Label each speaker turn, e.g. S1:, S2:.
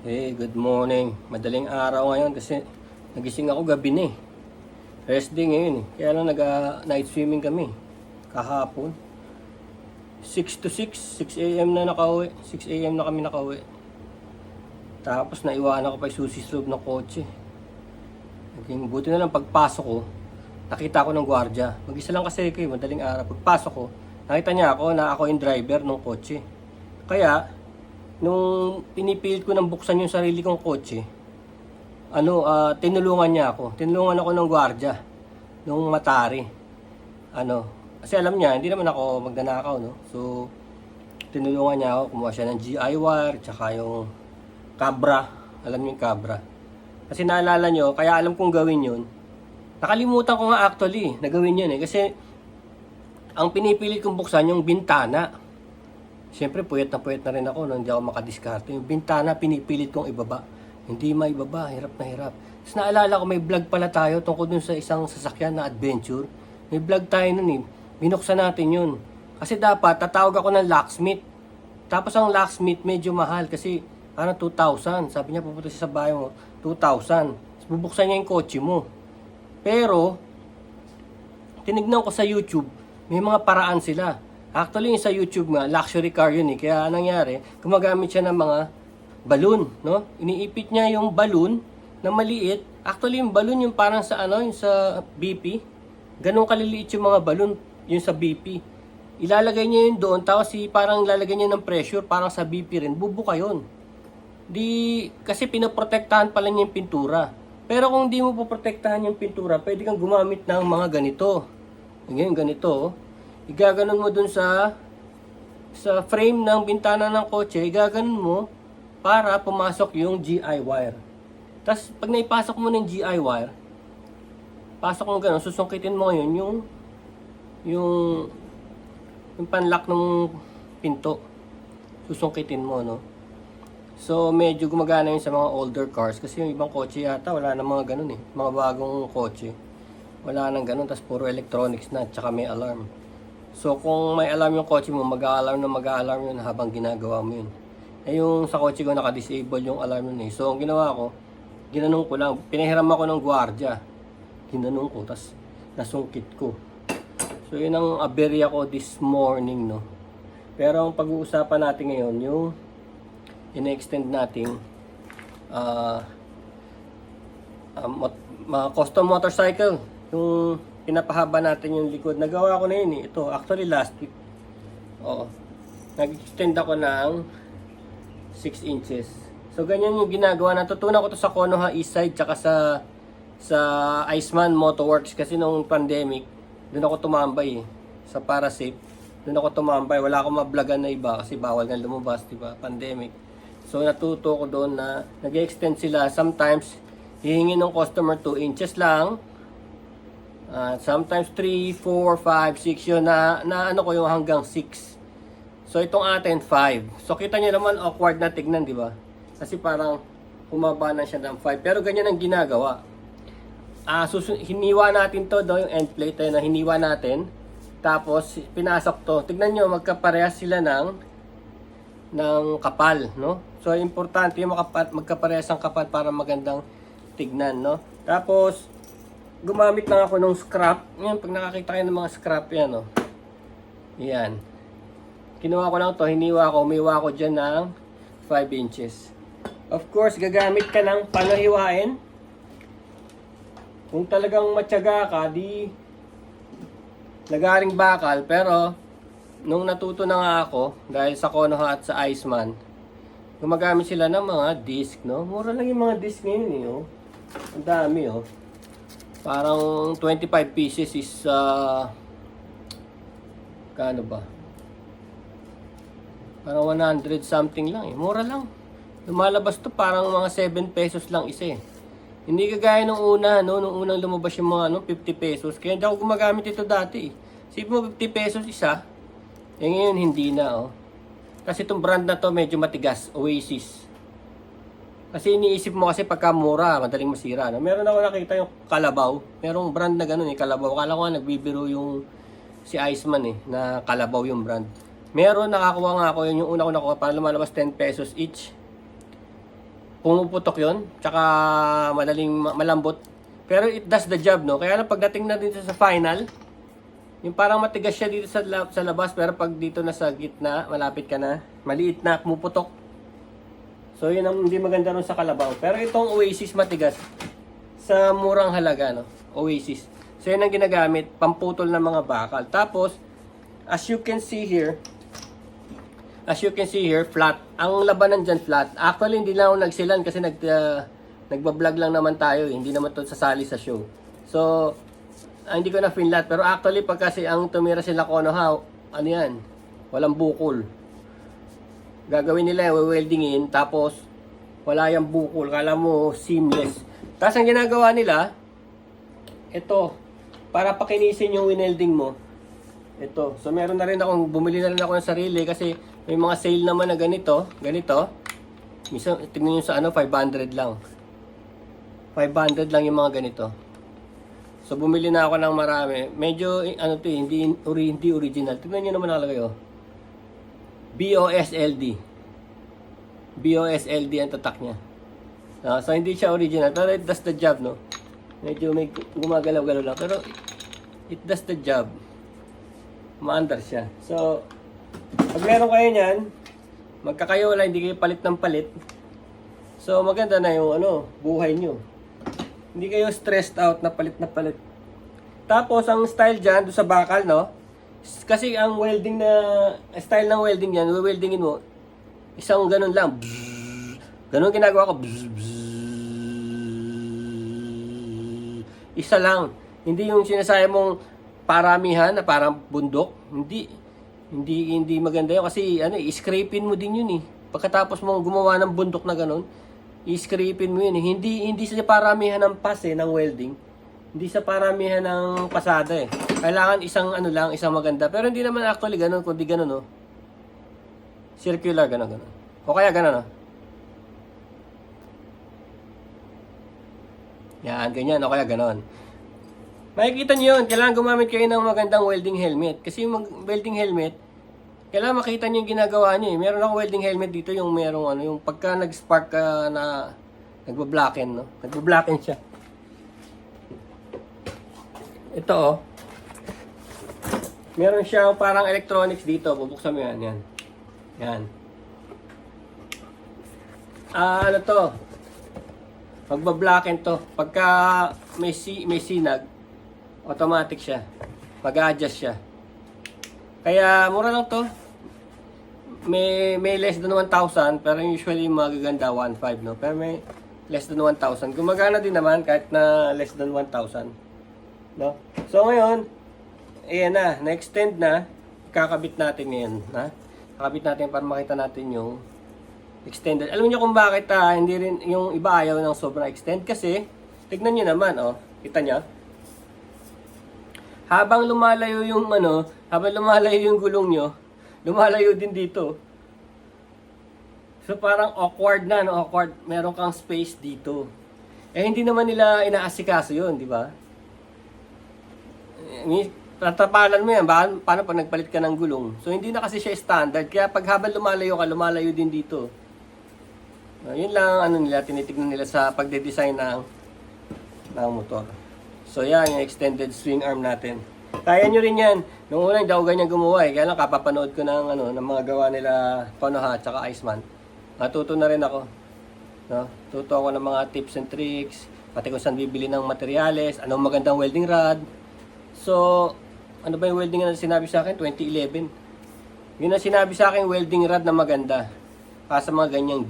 S1: Hey, good morning. Madaling araw ngayon kasi nagising ako gabi na eh. Rest day ngayon eh. Kaya lang nag-night swimming kami. Kahapon. 6 to 6. 6 a.m. na nakauwi. 6 a.m. na kami nakauwi. Tapos naiwanan ko pa yung susi sa loob ng kotse. Naging buti na lang pagpasok ko, nakita ko ng gwardiya. Mag-isa lang kasi ko eh, madaling araw. Pagpasok ko, nakita niya ako na ako yung driver ng kotse. Kaya, nung pinipilit ko nang buksan yung sarili kong kotse, tinulungan niya ako. Tinulungan ako ng gwardiya, nung Matari. Kasi alam niya, hindi naman ako magnanakaw, no? So, tinulungan niya ako, kumuha siya ng GI wire, tsaka yung Cabra. Alam niyo yung Cabra. Kasi naalala niyo, kaya alam kong gawin yun. Nakalimutan ko nga actually, na gawin yun eh. Kasi, ang pinipilit kong buksan yung bintana. Siyempre, puyat na rin ako nung hindi ako makadiskarte. Yung bintana, pinipilit kong ibaba. Hindi maibaba, hirap na hirap. Tapos naalala ko, may vlog pala tayo tungkol dun sa isang sasakyan na adventure. May vlog tayo nun eh. Binuksan natin yun. Kasi dapat, tatawag ako ng locksmith. Tapos ang locksmith, medyo mahal kasi parang 2,000. Sabi niya, pupunta siya sa bahay mo, 2,000. Tapos bubuksan niya yung kotse mo. Pero, tinignan ko sa YouTube, may mga paraan sila. Actually, sa YouTube nga, luxury car yun eh. Kaya nangyari, gumagamit siya ng mga balloon, no? Iniipit niya yung balloon na maliit. Actually, yung balloon yung parang sa yung sa BP. Ganun kaliliit yung mga balloon, yung sa BP. Ilalagay niya yun doon, tapos parang ilalagay niya ng pressure, parang sa BP rin. Bubuka yun. Kasi pinoprotektahan pala niya yung pintura. Pero kung di mo poprotektahan yung pintura, pwede kang gumamit ng mga ganito. Ngayon, ganito, oh. Igaganon mo dun sa frame ng bintana ng kotse, igaganon mo para pumasok yung GI wire. Tapos pag naipasok mo ng GI wire, pasok mo ganun, susungkitin mo ngayon yung panlock ng pinto. Susungkitin mo, no? So medyo gumagana yun sa mga older cars kasi yung ibang kotse yata wala na mga ganun eh. Mga bagong kotse. Wala nang ganun, tapos puro electronics na, tsaka may alarm. So kung may alarm yung kotse mo, mag-a-alarm yun habang ginagawa mo yun. Yung sa kotse ko naka-disable yung alarm yun eh. So ang ginawa ko, ginanong ko lang, pinahiram ako ng gwardiya. Ginanong ko, tas nasungkit ko. So yun ang aberya ko this morning, no. Pero ang pag-uusapan natin ngayon, yung ina-extend nating custom motorcycle. Yung pinapahaba natin yung likod. Nagawa ko na yun eh. Ito, actually last week. Oo. Nag-extend ako ng 6 inches. So, ganyan yung ginagawa. Natutunan ko to sa Konoha Eastside tsaka sa Iceman Motorworks. Kasi nung pandemic, doon ako tumambay eh. Sa Parasafe. Doon ako tumambay. Wala akong mablagan na iba kasi bawal nga lumabas, diba? Pandemic. So, natuto ko doon na nag-extend sila. Sometimes, hihingi ng customer 2 inches lang. Sometimes 3, 4, 5, 6 yun na ano ko yung hanggang 6. So itong atin 5. So kita niyo naman awkward na tignan, di ba? Kasi parang humaba na siya ng 5. Pero ganyan ang ginagawa. Hiniwa natin to do yung end plate na hiniwa natin. Tapos pinasok to. Tignan niyo magkaparehas sila ng kapal, no? So importante yung magkaparehas ang kapal para magandang tignan, no? Tapos gumamit lang ako ng scrap. Yan, pag nakakita kayo ng mga scrap yan, oh. Yan. Kinuha ko lang to, hiniwa ko, umiwa ko dyan ng 5 inches. Of course, gagamit ka ng panahiwain. Kung talagang matyaga ka, di nagaring bakal. Pero, nung natuto na nga ako, dahil sa Konoha at sa Iceman, gumagamit sila ng mga disc, no? Mura lang yung mga disc ngayon, eh, oh. Ang dami, oh. Parang 25 pieces is kano ba? Parang 100 something lang eh. Mura lang. Lumalabas to parang mga 7 pesos lang isa eh. Hindi kagaya nung una, no? Nung unang lumabas yung mga 50 pesos. Kaya hindi ako gumagamit ito dati eh. Sipin mo 50 pesos isa. Eh ngayon hindi na, oh. Kasi itong brand na to medyo matigas. Oasis. Kasi iniisip mo kasi pagka mura, madaling masira. No? Meron ako nakita yung Kalabaw. Merong brand na ganun eh, Kalabaw. Akala ko nga nagbibiro yung si Iceman eh, na Kalabaw yung brand. Meron, nakakuha nga ako yun. Yung una ko nakuha, para lumalabas 10 pesos each. pumuputok yon, tsaka madaling malambot. Pero it does the job, no? Kaya lang pagdating na dito sa final, yung parang matigas siya dito sa labas, pero pag dito na sa gitna, malapit ka na, maliit na, pumuputok. So yun ang hindi maganda rin sa kalabaw. Pero itong Oasis matigas, sa murang halaga, no? Oasis. So yun ang ginagamit, pamputol ng mga bakal. Tapos, as you can see here, flat. Ang labanan dyan flat. Actually, hindi lang ako nagsilan kasi nagbablog lang naman tayo. Hindi naman to sasali sa show. So, hindi ko na finlat. Pero actually, pag kasi ang tumira sila Konoha, ano yan? Walang bukol. Gagawin nila, weldingin, tapos wala yung bukol. Kala mo, seamless. Tapos ang ginagawa nila, ito, para pakinisin yung winelding mo. Ito. So, meron na rin akong, bumili na rin ako ng sarili kasi may mga sale naman na ganito. Minsan, tingnan nyo sa 500 lang. 500 lang yung mga ganito. So, bumili na ako ng marami. Medyo, hindi original. Tingnan nyo naman nakalagay, oh. BOSLD. BOSLD ang tatak niya. So, hindi siya original. Pero it does the job, no? Medyo may gumagalaw-galaw lang. Pero, it does the job. Maandar siya. So, pag meron kayo niyan, magkakayola, hindi kayo palit ng palit. So, maganda na yung buhay nyo. Hindi kayo stressed out na palit na palit. Tapos, ang style dyan, doon sa bakal, no? Kasi ang welding style ng welding yan, weldingin mo, isang ganun lang. Ganun ginagawa ko. Isa lang. Hindi yung sinasaya mong paramihan na parang bundok. Hindi maganda yun kasi i-scrapein mo din yun eh. Pagkatapos mong gumawa ng bundok na ganun, i-scrapein mo yun eh. Hindi sa paramihan ng pas ng welding. Hindi sa paramihan ng pasada eh. Kailangan isang maganda. Pero hindi naman actually ganun, kundi ganun oh. Circular, ganun. O kaya ganun oh. Yan, ganyan, o kaya ganun. Makikita nyo yun, kailangan gumamit kayo ng magandang welding helmet. Kasi yung welding helmet, kailangan makita nyo yung ginagawa nyo eh. Meron akong welding helmet dito, yung merong yung pagka nag-spark ka na nagbablacken, no? Nagbablacken siya. Ito oh. Meron siya parang electronics dito. Bubuksan mo yan. Yan. Ano to? Magbablacken to. Pagka may sinag, automatic siya. Mag-adjust siya. Kaya mura lang to. May less than 1,000 pero usually magaganda 1,500 no. Pero may less than 1,000. Gumagana din naman kahit na less than 1,000. No? So ngayon, ayan na-extend na. Kakabit natin ngayon, ha? Kakabit natin para makita natin yung extended. Alam niyo kung bakit hindi rin yung iba ayaw ng sobrang extend kasi tignan niyo naman, oh. Kita niyo? Habang lumalayo yung gulong nyo, lumalayo din dito. So parang awkward na, no? Awkward. Meron kang space dito. Eh hindi naman nila inaasikaso 'yun, di ba? Tatapalan mo yan, paano pag nagpalit ka ng gulong? So hindi na kasi siya standard, kaya pag habang lumalayo din dito. Yun lang nila, tinitignan nila sa pagde-design ng motor. So yan, yung extended swing arm natin. Kaya nyo rin yan. Nung una, hindi ako ganyan gumawa eh. Kaya lang kapapanood ko ng mga gawa nila Konoha at saka Iceman. Natuto na rin ako. No? Tuto ako ng mga tips and tricks, pati kung saan bibili ng materyales, anong magandang welding rod. So, ano ba yung welding na sinabi sa akin? 2011. Yun ang sinabi sa akin, welding rod na maganda. Para sa mga ganyang job.